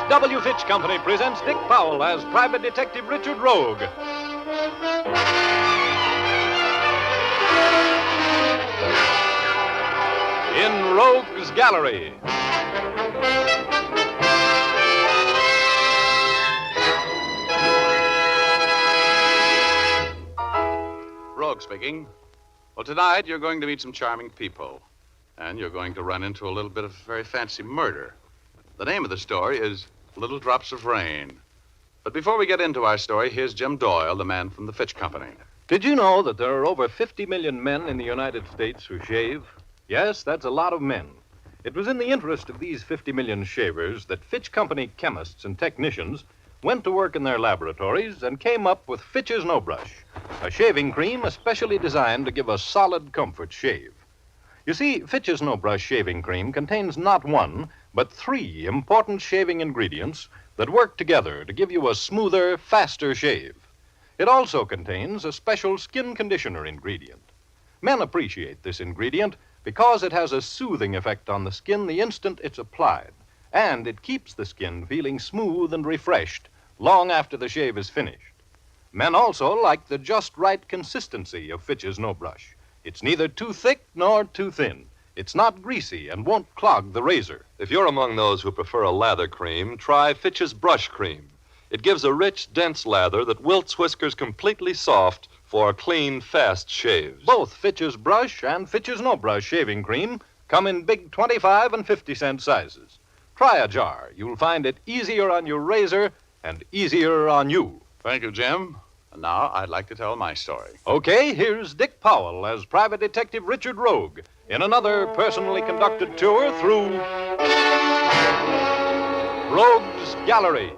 W. Fitch Company presents Dick Powell as Private Detective Richard Rogue. In Rogue's Gallery. Rogue speaking. Well, tonight you're going to meet some charming people. And you're going to run into a little bit of very fancy murder. The name of the story is Little Drops of Rain. But before we get into our story, here's Jim Doyle, the man from the Fitch Company. Did you know that there are over 50 million men in the United States who shave? Yes, that's a lot of men. It was in the interest of these 50 million shavers that Fitch Company chemists and technicians went to work in their laboratories and came up with Fitch's No Brush, a shaving cream especially designed to give a solid comfort shave. You see, Fitch's No Brush shaving cream contains not one, but 3 important shaving ingredients that work together to give you a smoother, faster shave. It also contains a special skin conditioner ingredient. Men appreciate this ingredient because it has a soothing effect on the skin the instant it's applied, and it keeps the skin feeling smooth and refreshed long after the shave is finished. Men also like the just right consistency of Fitch's No Brush. It's neither too thick nor too thin. It's not greasy and won't clog the razor. If you're among those who prefer a lather cream, try Fitch's Brush Cream. It gives a rich, dense lather that wilts whiskers completely soft for clean, fast shaves. Both Fitch's Brush and Fitch's No Brush shaving cream come in big 25 and 50-cent sizes. Try a jar. You'll find it easier on your razor and easier on you. Thank you, Jim. And now I'd like to tell my story. Okay, here's Dick Powell as Private Detective Richard Rogue in another personally conducted tour through Rogue's Gallery.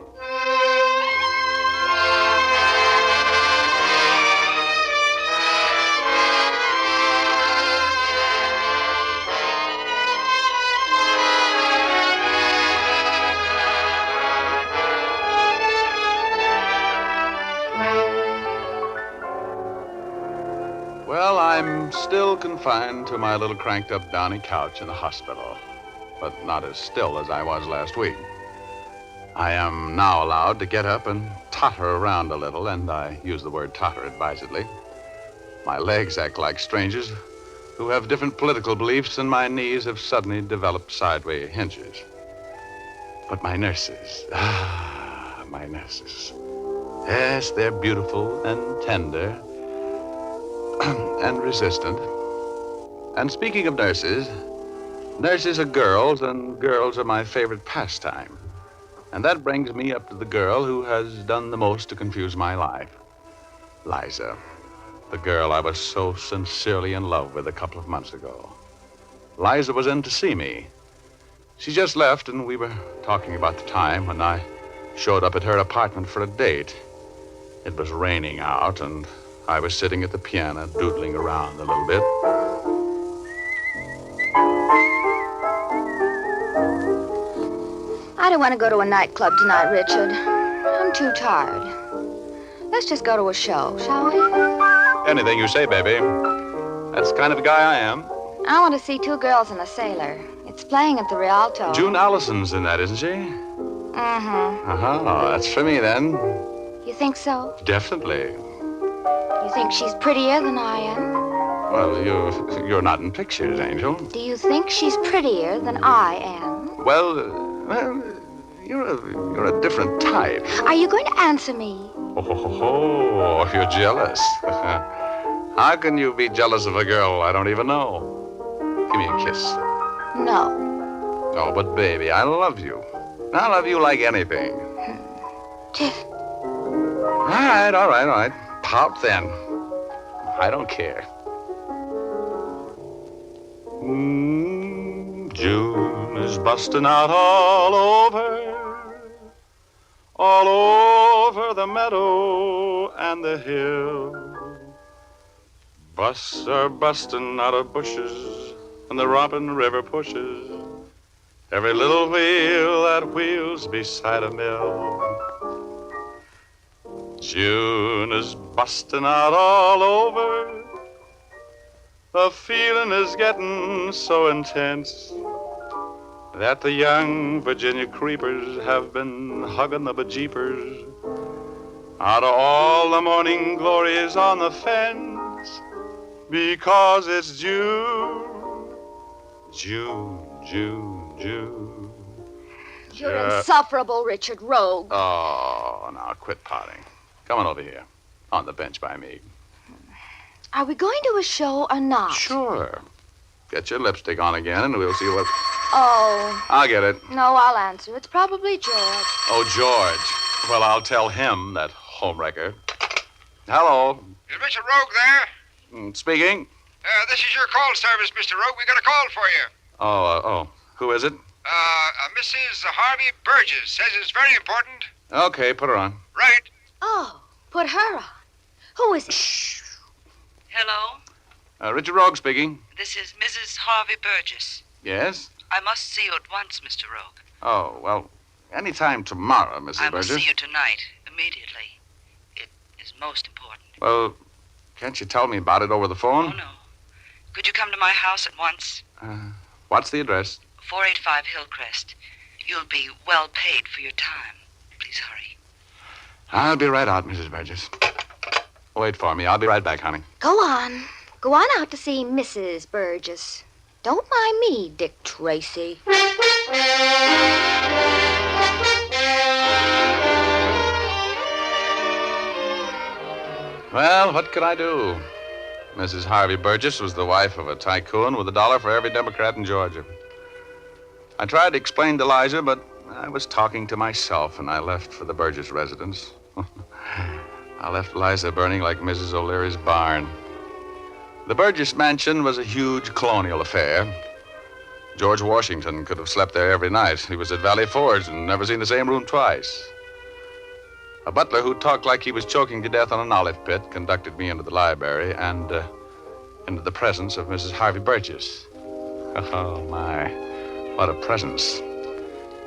Well, I'm still confined to my little cranked-up downy couch in the hospital, but not as still as I was last week. I am now allowed to get up and totter around a little, and I use the word totter advisedly. My legs act like strangers who have different political beliefs, and my knees have suddenly developed sideways hinges. But my nurses, my nurses. Yes, they're beautiful and tender and resistant. And speaking of nurses, nurses are girls, and girls are my favorite pastime. And that brings me up to the girl who has done the most to confuse my life. Liza, the girl I was so sincerely in love with a couple of months ago. Liza was in to see me. She just left, and we were talking about the time when I showed up at her apartment for a date. It was raining out, and I was sitting at the piano doodling around a little bit. I don't want to go to a nightclub tonight, Richard. I'm too tired. Let's just go to a show, shall we? Anything you say, baby. That's the kind of a guy I am. I want to see Two Girls and a Sailor. It's playing at the Rialto. June Allison's in that, isn't she? Mm-hmm. Uh-huh. That's for me, then. You think so? Definitely. You think she's prettier than I am? Well, you're not in pictures, Angel. Do you think she's prettier than I am? Well, you're a different type. Are you going to answer me? Oh, you're jealous. How can you be jealous of a girl I don't even know? Give me a kiss. No. Oh, but baby, I love you. I love you like anything. Tiff. All right. Pop then. I don't care. June is busting out all over the meadow and the hill. Busts are busting out of bushes, and the romping river pushes every little wheel that wheels beside a mill. June is busting out all over. The feeling is getting so intense. that the young Virginia creepers have been hugging the bejeepers out of all the morning glories on the fence, because it's June, June, June, June. You're insufferable, Richard Rogue. Oh, now quit pouting. Come on over here, on the bench by me. Are we going to a show or not? Sure. Get your lipstick on again, and we'll see what... Oh. I'll get it. No, I'll answer. It's probably George. Oh, George. Well, I'll tell him, that homewrecker. Hello. Is Mr. Rogue there? Speaking. This is your call service, Mr. Rogue. We got a call for you. Oh. Who is it? Mrs. Harvey Burgess says it's very important. Okay, put her on. Right. Oh, put her on. Who is it? Shh. Hello? Richard Rogue speaking. This is Mrs. Harvey Burgess. Yes? I must see you at once, Mr. Rogue. Oh, well, anytime tomorrow, Mrs. I Burgess. must see you tonight, immediately. It is most important. Well, can't you tell me about it over the phone? Oh, no. Could you come to my house at once? What's the address? 485 Hillcrest. You'll be well paid for your time. Please hurry. I'll be right out, Mrs. Burgess. Wait for me. I'll be right back, honey. Go on. Go on out to see Mrs. Burgess. Don't mind me, Dick Tracy. Well, what could I do? Mrs. Harvey Burgess was the wife of a tycoon with $1 for every Democrat in Georgia. I tried to explain to Liza, but I was talking to myself, and I left for the Burgess residence. I left Liza burning like Mrs. O'Leary's barn. The Burgess mansion was a huge colonial affair. George Washington could have slept there every night. He was at Valley Forge and never seen the same room twice. A butler who talked like he was choking to death on an olive pit conducted me into the library and into the presence of Mrs. Harvey Burgess. Oh, my. What a presence.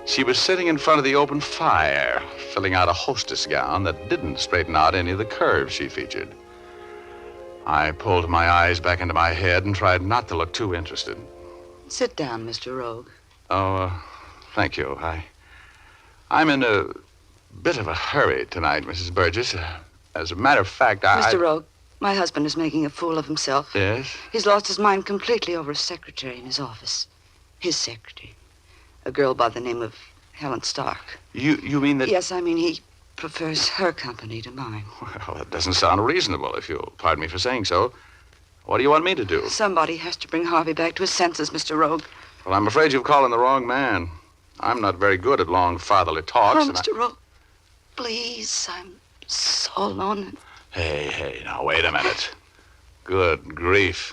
She was sitting in front of the open fire, filling out a hostess gown that didn't straighten out any of the curves she featured. I pulled my eyes back into my head and tried not to look too interested. Sit down, Mr. Rogue. Oh, thank you. I'm in a bit of a hurry tonight, Mrs. Burgess. As a matter of fact, Mr. Rogue, my husband is making a fool of himself. Yes? He's lost his mind completely over a secretary in his office. His secretary. A girl by the name of Helen Stark. You mean that... Yes, I mean he prefers her company to mine. Well, that doesn't sound reasonable, if you'll pardon me for saying so. What do you want me to do? Somebody has to bring Harvey back to his senses, Mr. Rogue. Well, I'm afraid you've called on the wrong man. I'm not very good at long fatherly talks. Oh, Mr. Rogue, please, I'm so alone. Hey, now, wait a minute. Good grief.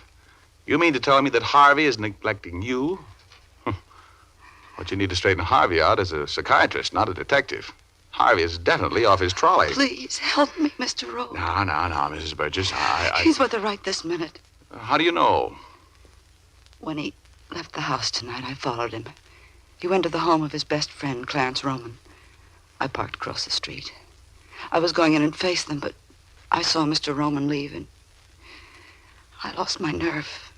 You mean to tell me that Harvey is neglecting you? What you need to straighten Harvey out is a psychiatrist, not a detective. Harvey is definitely off his trolley. Please, help me, Mr. Rogue. No, Mrs. Burgess. He's with her right this minute. How do you know? When he left the house tonight, I followed him. He went to the home of his best friend, Clarence Roman. I parked across the street. I was going in and face them, but I saw Mr. Roman leave, and I lost my nerve.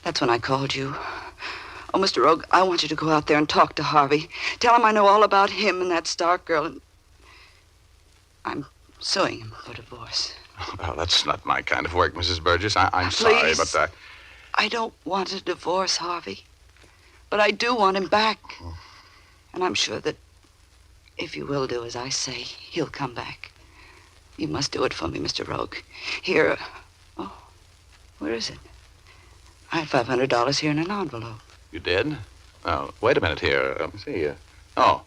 That's when I called you. Oh, Mr. Rogue, I want you to go out there and talk to Harvey. Tell him I know all about him and that Stark girl, and I'm suing him for divorce. Well, that's not my kind of work, Mrs. Burgess. I'm sorry, Please. but... I don't want a divorce, Harvey. But I do want him back. And I'm sure that if you will do as I say, he'll come back. You must do it for me, Mr. Rogue. Here, where is it? I had $500 here in an envelope. You did? Oh, wait a minute here. Let me see. Oh,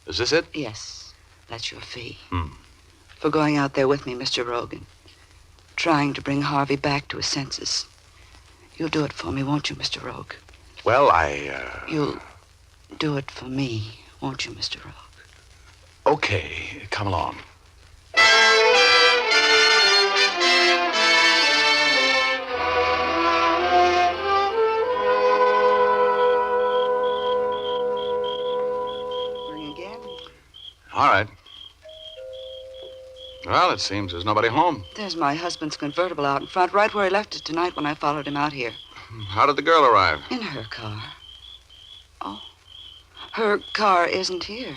is this it? Yes, that's your fee. For going out there with me, Mr. Rogue, and trying to bring Harvey back to his senses. You'll do it for me, won't you, Mr. Rogue? Well, You'll do it for me, won't you, Mr. Rogue? Okay, come along. Ring again? All right. Well, it seems there's nobody home. There's my husband's convertible out in front, right where he left it tonight when I followed him out here. How did the girl arrive? In her car. Oh, Her car isn't here.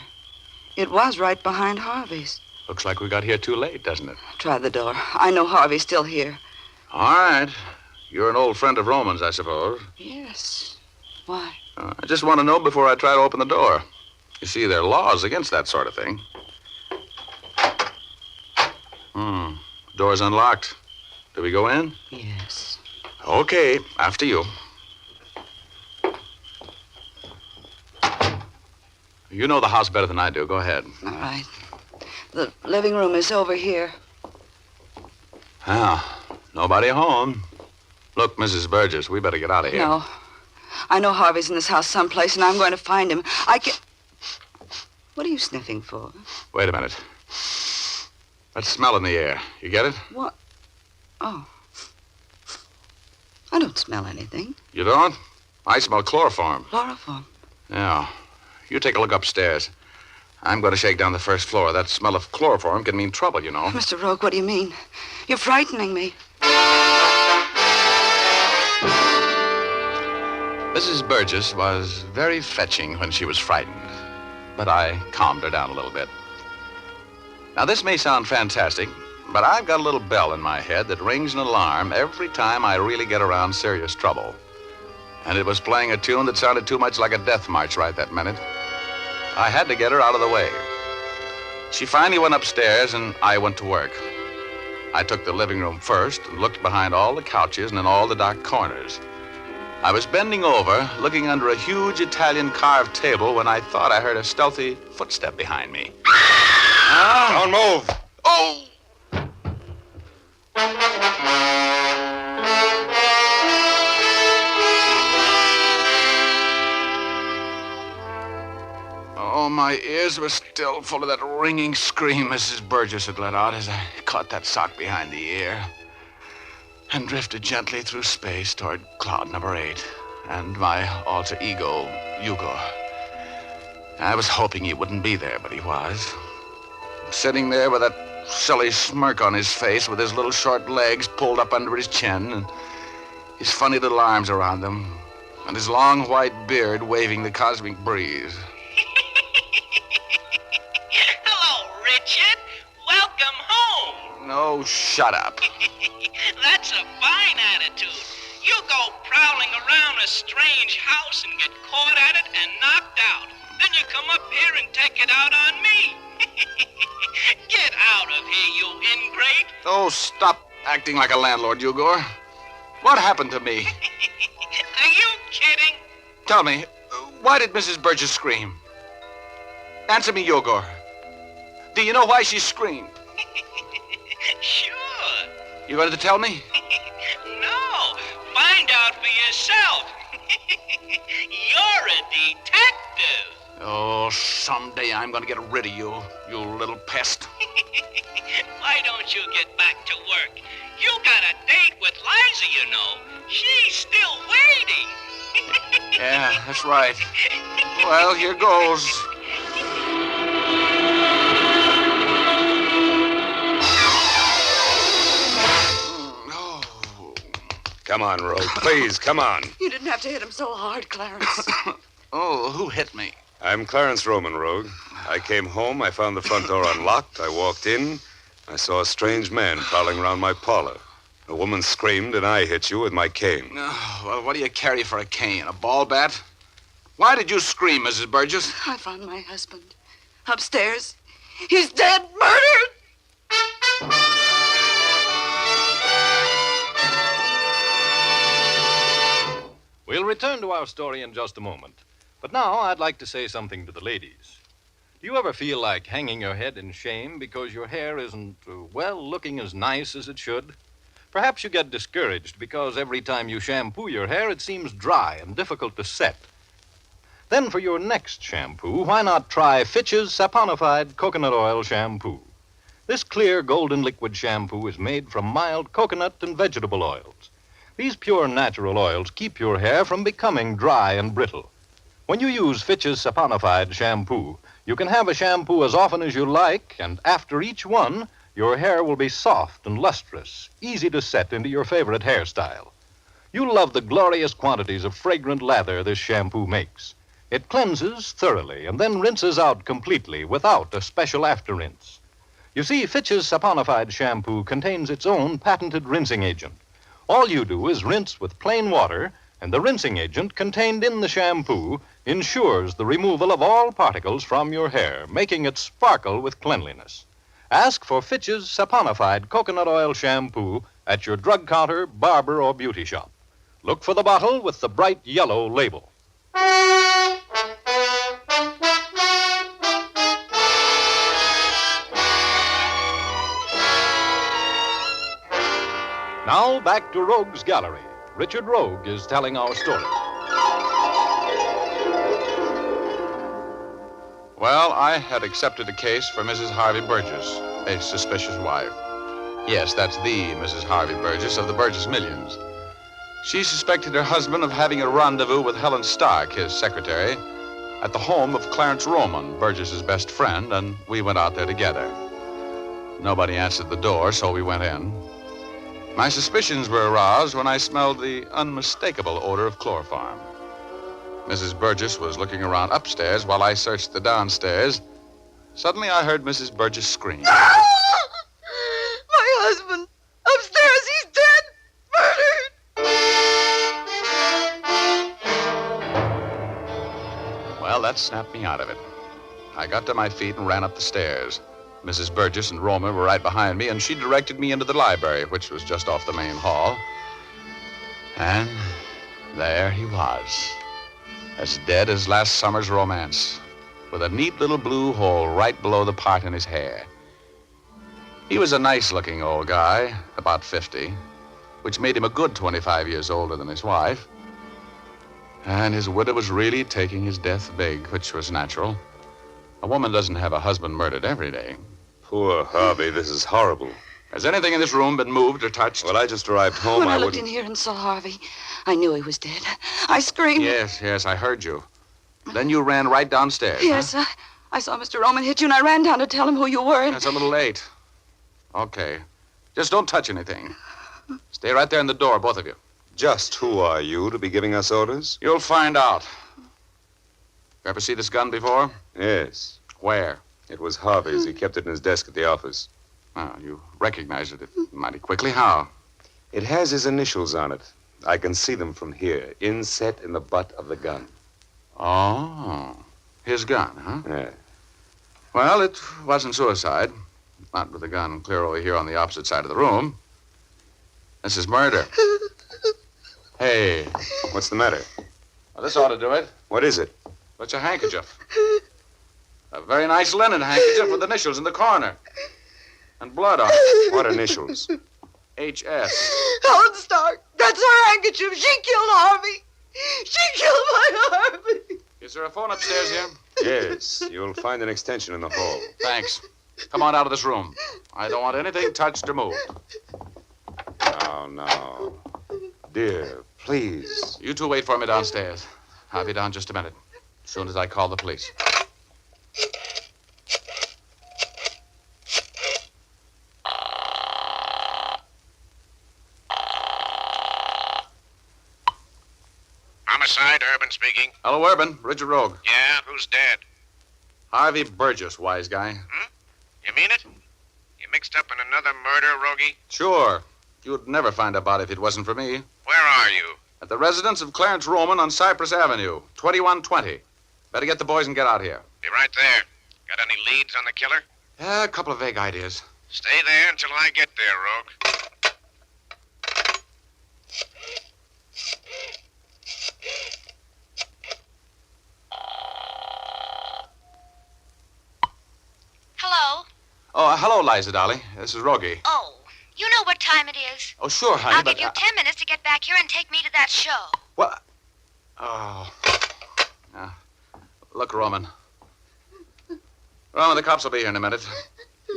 It was right behind Harvey's. Looks like we got here too late, doesn't it? Try the door. I know Harvey's still here. All right. You're an old friend of Roman's, I suppose. Yes. Why? I just want to know before I try to open the door. You see, there are laws against that sort of thing. Door's unlocked. Do we go in? Yes. Okay, after you. You know the house better than I do. Go ahead. All right. The living room is over here. Nobody home. Look, Mrs. Burgess, we better get out of here. No. I know Harvey's in this house someplace, and I'm going to find him. I can... What are you sniffing for? Wait a minute. That smell in the air. You get it? What? Oh. I don't smell anything. You don't? I smell chloroform. Chloroform. Yeah. You take a look upstairs. I'm going to shake down the first floor. That smell of chloroform can mean trouble, you know. Mr. Rogue, what do you mean? You're frightening me. Mrs. Burgess was very fetching when she was frightened, but I calmed her down a little bit. Now, this may sound fantastic, but I've got a little bell in my head that rings an alarm every time I really get around serious trouble. And it was playing a tune that sounded too much like a death march right that minute. I had to get her out of the way. She finally went upstairs, and I went to work. I took the living room first and looked behind all the couches and in all the dark corners. I was bending over, looking under a huge Italian carved table when I thought I heard a stealthy footstep behind me. Don't move. Oh! Oh, my ears were still full of that ringing scream Mrs. Burgess had let out as I caught that sock behind the ear and drifted gently through space toward cloud number 8 and my alter ego, Hugo. I was hoping he wouldn't be there, but he was. Sitting there with that silly smirk on his face with his little short legs pulled up under his chin and his funny little arms around them and his long white beard waving the cosmic breeze. Hello, Richard. Welcome home. No, shut up. That's a fine attitude. You go prowling around a strange house and get caught at it and knocked out. Then you come up here and take it out on me. Get out of here, you ingrate. Oh, stop acting like a landlord, Hugo. What happened to me? Are you kidding? Tell me, why did Mrs. Burgess scream? Answer me, Hugo. Do you know why she screamed? Sure. You going to tell me? No, find out for yourself. You're a detective. Oh, someday I'm going to get rid of you, you little pest. Why don't you get back to work? You got a date with Liza, you know. She's still waiting. Yeah, that's right. Well, here goes. Come on, Rogue. Please, come on. You didn't have to hit him so hard, Clarence. Oh, who hit me? I'm Clarence Roman, Rogue. I came home, I found the front door unlocked, I walked in, I saw a strange man prowling around my parlor. A woman screamed, and I hit you with my cane. Oh, well, what do you carry for a cane? A ball bat? Why did you scream, Mrs. Burgess? I found my husband upstairs. He's dead, murdered! We'll return to our story in just a moment. But now I'd like to say something to the ladies. Do you ever feel like hanging your head in shame because your hair isn't, looking as nice as it should? Perhaps you get discouraged because every time you shampoo your hair, it seems dry and difficult to set. Then for your next shampoo, why not try Fitch's Saponified Coconut Oil Shampoo? This clear golden liquid shampoo is made from mild coconut and vegetable oils. These pure natural oils keep your hair from becoming dry and brittle. When you use Fitch's Saponified shampoo, you can have a shampoo as often as you like, and after each one, your hair will be soft and lustrous, easy to set into your favorite hairstyle. You'll love the glorious quantities of fragrant lather this shampoo makes. It cleanses thoroughly and then rinses out completely without a special after rinse. You see, Fitch's saponified shampoo contains its own patented rinsing agent. All you do is rinse with plain water, and the rinsing agent contained in the shampoo ensures the removal of all particles from your hair, making it sparkle with cleanliness. Ask for Fitch's saponified coconut oil shampoo at your drug counter, barber, or beauty shop. Look for the bottle with the bright yellow label. Now back to Rogue's Gallery. Richard Rogue is telling our story. Well, I had accepted a case for Mrs. Harvey Burgess, a suspicious wife. Yes, that's the Mrs. Harvey Burgess of the Burgess Millions. She suspected her husband of having a rendezvous with Helen Stark, his secretary, at the home of Clarence Roman, Burgess's best friend, and we went out there together. Nobody answered the door, so we went in. My suspicions were aroused when I smelled the unmistakable odor of chloroform. Mrs. Burgess was looking around upstairs while I searched the downstairs. Suddenly, I heard Mrs. Burgess scream. My husband! Upstairs, he's dead! Murdered! Well, that snapped me out of it. I got to my feet and ran up the stairs. Mrs. Burgess and Roma were right behind me, and she directed me into the library, which was just off the main hall. And there he was, as dead as last summer's romance, with a neat little blue hole right below the part in his hair. He was a nice-looking old guy, about 50, which made him a good 25 years older than his wife. And his widow was really taking his death big, which was natural. A woman doesn't have a husband murdered every day. Poor Harvey, this is horrible. Has anything in this room been moved or touched? Well, I just arrived home. When I looked wouldn't... in here and saw Harvey, I knew he was dead. I screamed. Yes, I heard you. Then you ran right downstairs. Yes, huh? I saw Mr. Roman hit you, and I ran down to tell him who you were. That's a little late. Okay. Just don't touch anything. Stay right there in the door, both of you. Just who are you to be giving us orders? You'll find out. You ever see this gun before? Yes. Where? It was Harvey's. He kept it in his desk at the office. Oh, you recognized it mighty quickly. How? It has his initials on it. I can see them from here, inset in the butt of the gun. Oh, his gun, huh? Yeah. Well, it wasn't suicide. Not with the gun clear over here on the opposite side of the room. This is murder. Hey. What's the matter? Well, this ought to do it. What is it? It's a handkerchief. A very nice linen handkerchief with initials in the corner. And blood on it. What initials? H.S. Helen Stark. That's her handkerchief. She killed Harvey. She killed my Harvey. Is there a phone upstairs here? Yes. You'll find an extension in the hall. Thanks. Come on out of this room. I don't want anything touched or moved. No. Dear, please. You two wait for me downstairs. I'll be down just a minute. As soon as I call the police. Homicide, Urban speaking. Hello, Urban. Richard Rogue. Yeah, who's dead? Harvey Burgess, wise guy. You mean it? You mixed up in another murder, Rogie? Sure. You'd never find a body if it wasn't for me. Where are you? At the residence of Clarence Roman on Cypress Avenue, 2120. Better get the boys and get out here. Be right there. Got any leads on the killer? A couple of vague ideas. Stay there until I get there, Rogue. Hello? Oh, hello, Liza, Dolly. This is Rogie. Oh, you know what time it is. Oh, sure, honey, I'll but... give you 10 minutes to get back here and take me to that show. What? Oh. Look, Roman. Roman, the cops will be here in a minute.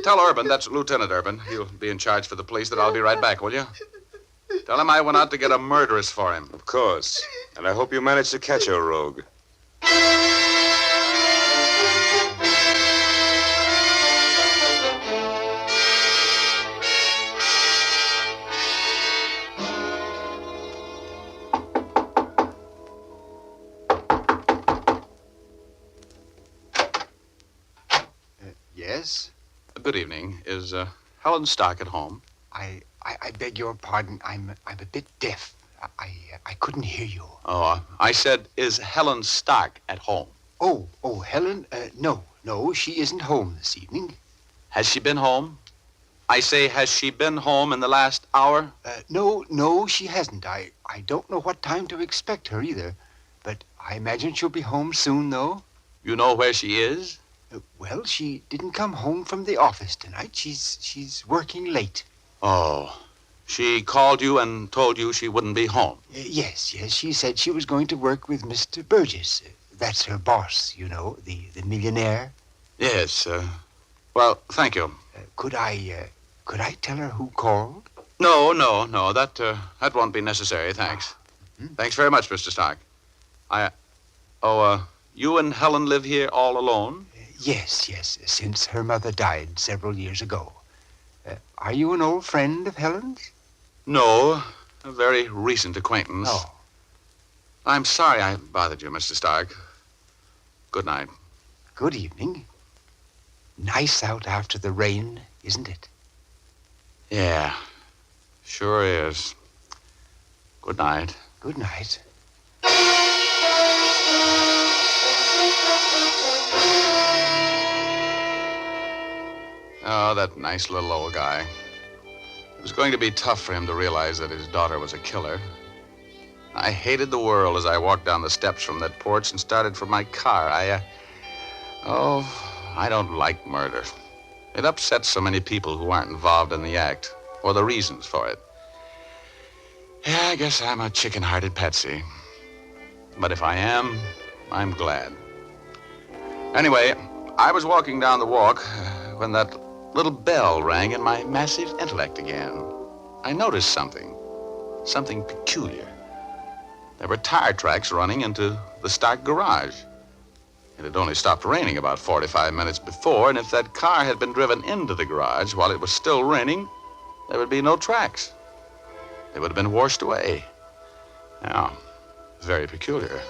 Tell Urban, that's Lieutenant Urban. He'll be in charge for the police, that I'll be right back, will you? Tell him I went out to get a murderess for him. Of course. And I hope you managed to catch her, Rogue. Yes. Good evening. Is Helen Stock at home? I beg your pardon. I'm a bit deaf. I couldn't hear you. Oh, I said, is Helen Stock at home? Oh, Helen? No, she isn't home this evening. Has she been home? I say, has she been home in the last hour? No, she hasn't. I don't know what time to expect her either. But I imagine she'll be home soon, though. You know where she is? Well, she didn't come home from the office tonight. She's working late. Oh, she called you and told you she wouldn't be home. Yes. She said she was going to work with Mr. Burgess. That's her boss, you know, the millionaire. Yes, well, thank you. Could I tell her who called? No, that won't be necessary, thanks. Thanks very much, Mr. Stock. You and Helen live here all alone? Yes, since her mother died several years ago. Are you an old friend of Helen's? No, a very recent acquaintance. Oh. I'm sorry I bothered you, Mr. Stark. Good night. Good evening. Nice out after the rain, isn't it? Yeah, sure is. Good night. Good night. Oh, that nice little old guy. It was going to be tough for him to realize that his daughter was a killer. I hated the world as I walked down the steps from that porch and started for my car. I don't like murder. It upsets so many people who aren't involved in the act, or the reasons for it. Yeah, I guess I'm a chicken-hearted patsy. But if I am, I'm glad. Anyway, I was walking down the walk when that little bell rang in my massive intellect again. I noticed something peculiar. There were tire tracks running into the Stark garage. It had only stopped raining about 45 minutes before, and if that car had been driven into the garage while it was still raining, there would be no tracks. They would have been washed away. Yeah, very peculiar.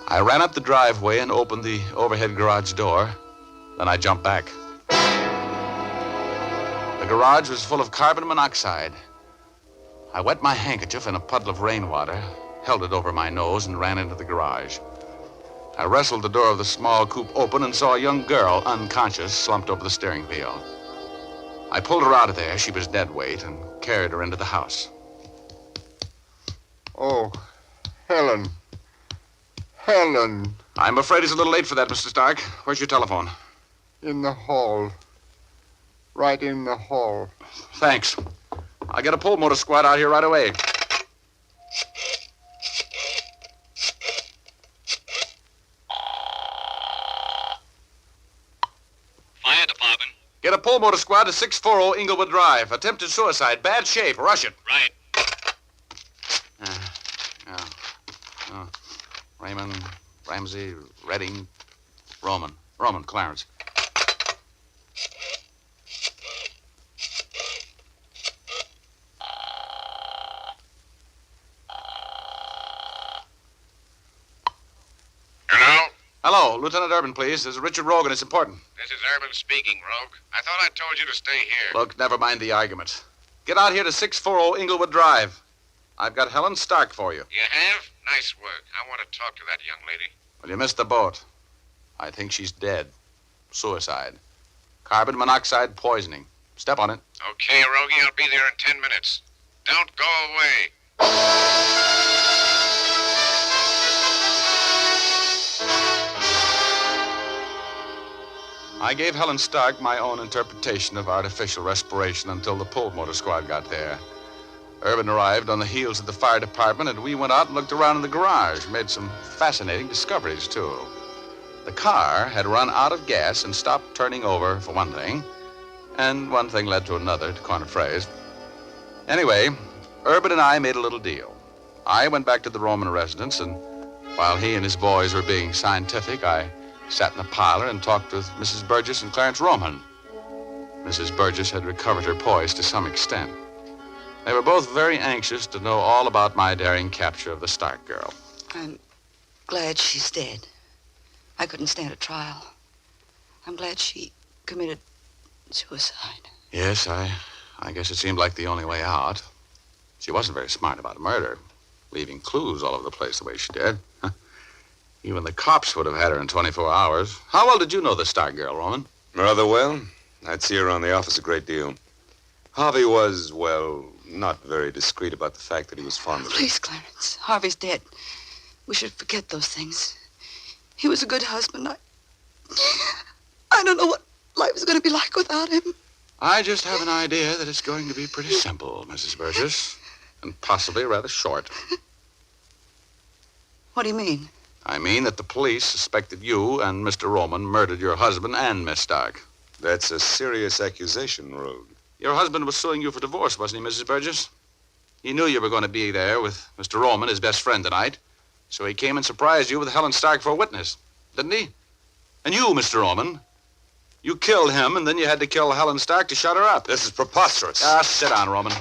I ran up the driveway and opened the overhead garage door. Then I jumped back. The garage was full of carbon monoxide. I wet my handkerchief in a puddle of rainwater, held it over my nose, and ran into the garage. I wrestled the door of the small coupe open and saw a young girl, unconscious, slumped over the steering wheel. I pulled her out of there. She was dead weight, and carried her into the house. Oh, Helen. Helen. I'm afraid it's a little late for that, Mr. Stark. Where's your telephone? In the hall. Right in the hall. Thanks. I'll get a pull motor squad out here right away. Fire department. Get a pull motor squad to 640 Inglewood Drive. Attempted suicide. Bad shape. Rush it. Right. Raymond, Ramsey, Redding, Roman, Clarence. Hello, Lieutenant Urban, please. This is Richard Rogan. It's important. This is Urban speaking, Rogue. I thought I told you to stay here. Look, never mind the argument. Get out here to 640 Inglewood Drive. I've got Helen Stark for you. You have? Nice work. I want to talk to that young lady. Well, you missed the boat. I think she's dead. Suicide. Carbon monoxide poisoning. Step on it. Okay, Rogie, I'll be there in 10 minutes. Don't go away. I gave Helen Stark my own interpretation of artificial respiration until the pull motor squad got there. Urban arrived on the heels of the fire department, and we went out and looked around in the garage, made some fascinating discoveries, too. The car had run out of gas and stopped turning over, for one thing, and one thing led to another, to coin a phrase. Anyway, Urban and I made a little deal. I went back to the Roman residence, and while he and his boys were being scientific, I sat in the parlor and talked with Mrs. Burgess and Clarence Roman. Mrs. Burgess had recovered her poise to some extent. They were both very anxious to know all about my daring capture of the Stark girl. I'm glad she's dead. I couldn't stand a trial. I'm glad she committed suicide. Yes, I guess it seemed like the only way out. She wasn't very smart about murder, leaving clues all over the place the way she did. Even the cops would have had her in 24 hours. How well did you know the Stark girl, Roman? Rather well. I'd see her around the office a great deal. Harvey was, well, not very discreet about the fact that he was fond of her. Please, Clarence. Harvey's dead. We should forget those things. He was a good husband. I don't know what life is going to be like without him. I just have an idea that it's going to be pretty simple, Mrs. Burgess, and possibly rather short. What do you mean? I mean that the police suspected you and Mr. Roman murdered your husband and Miss Stark. That's a serious accusation, Rogue. Your husband was suing you for divorce, wasn't he, Mrs. Burgess? He knew you were going to be there with Mr. Roman, his best friend, tonight. So he came and surprised you with Helen Stark for a witness, didn't he? And you, Mr. Roman, you killed him, and then you had to kill Helen Stark to shut her up. This is preposterous. Sit down, Roman.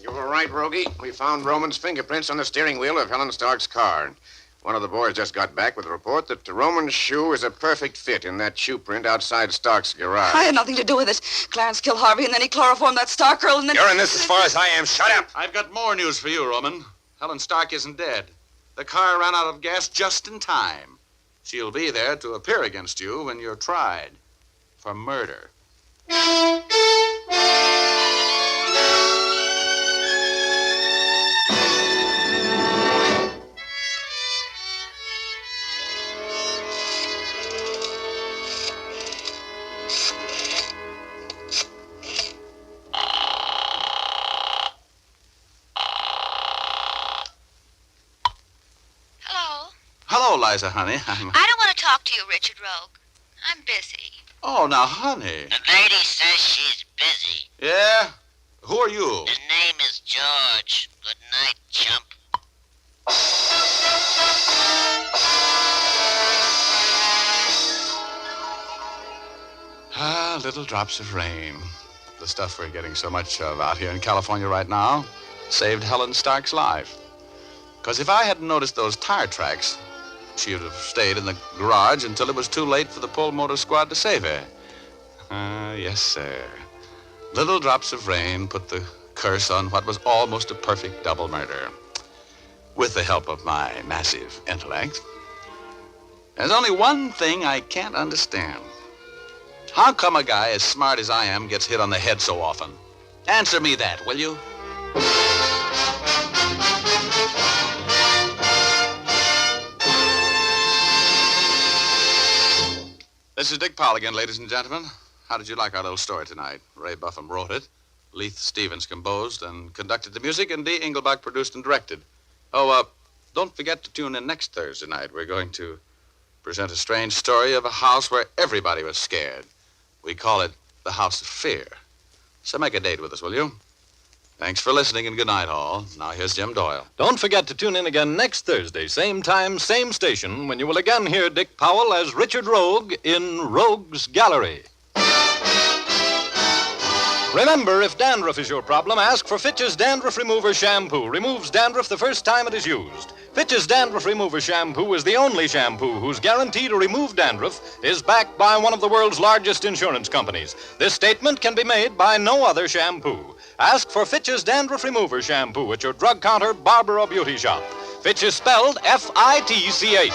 You were right, Rogie. We found Roman's fingerprints on the steering wheel of Helen Stark's car. One of the boys just got back with a report that Roman's shoe is a perfect fit in that shoe print outside Stark's garage. I had nothing to do with it. Clarence killed Harvey, and then he chloroformed that Stark girl, and then... You're in this as far as I am. Shut up! I've got more news for you, Roman. Helen Stark isn't dead. The car ran out of gas just in time. She'll be there to appear against you when you're tried for murder. Hello, Liza, honey. I don't want to talk to you, Richard Rogue. I'm busy. Oh, now, honey. The lady says she's busy. Yeah? Who are you? His name is George. Good night, chump. Little drops of rain. The stuff we're getting so much of out here in California right now saved Helen Stark's life. Because if I hadn't noticed those tire tracks, she would have stayed in the garage until it was too late for the Pull Motor Squad to save her. Yes, sir. Little drops of rain put the curse on what was almost a perfect double murder. With the help of my massive intellect. There's only one thing I can't understand. How come a guy as smart as I am gets hit on the head so often? Answer me that, will you? This is Dick Powell again, ladies and gentlemen. How did you like our little story tonight? Ray Buffum wrote it, Leith Stevens composed and conducted the music, and Dee Engelbach produced and directed. Oh, don't forget to tune in next Thursday night. We're going to present a strange story of a house where everybody was scared. We call it the House of Fear. So make a date with us, will you? Thanks for listening, and good night, all. Now here's Jim Doyle. Don't forget to tune in again next Thursday, same time, same station, when you will again hear Dick Powell as Richard Rogue in Rogue's Gallery. Remember, if dandruff is your problem, ask for Fitch's Dandruff Remover Shampoo. Removes dandruff the first time it is used. Fitch's Dandruff Remover Shampoo is the only shampoo whose guarantee to remove dandruff is backed by one of the world's largest insurance companies. This statement can be made by no other shampoo. Ask for Fitch's Dandruff Remover Shampoo at your drug counter, barber, or beauty shop. Fitch is spelled F-I-T-C-H.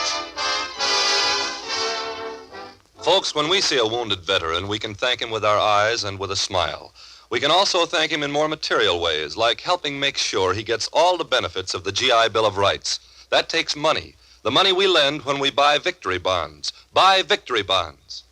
Folks, when we see a wounded veteran, we can thank him with our eyes and with a smile. We can also thank him in more material ways, like helping make sure he gets all the benefits of the GI Bill of Rights. That takes money. The money we lend when we buy victory bonds. Buy victory bonds.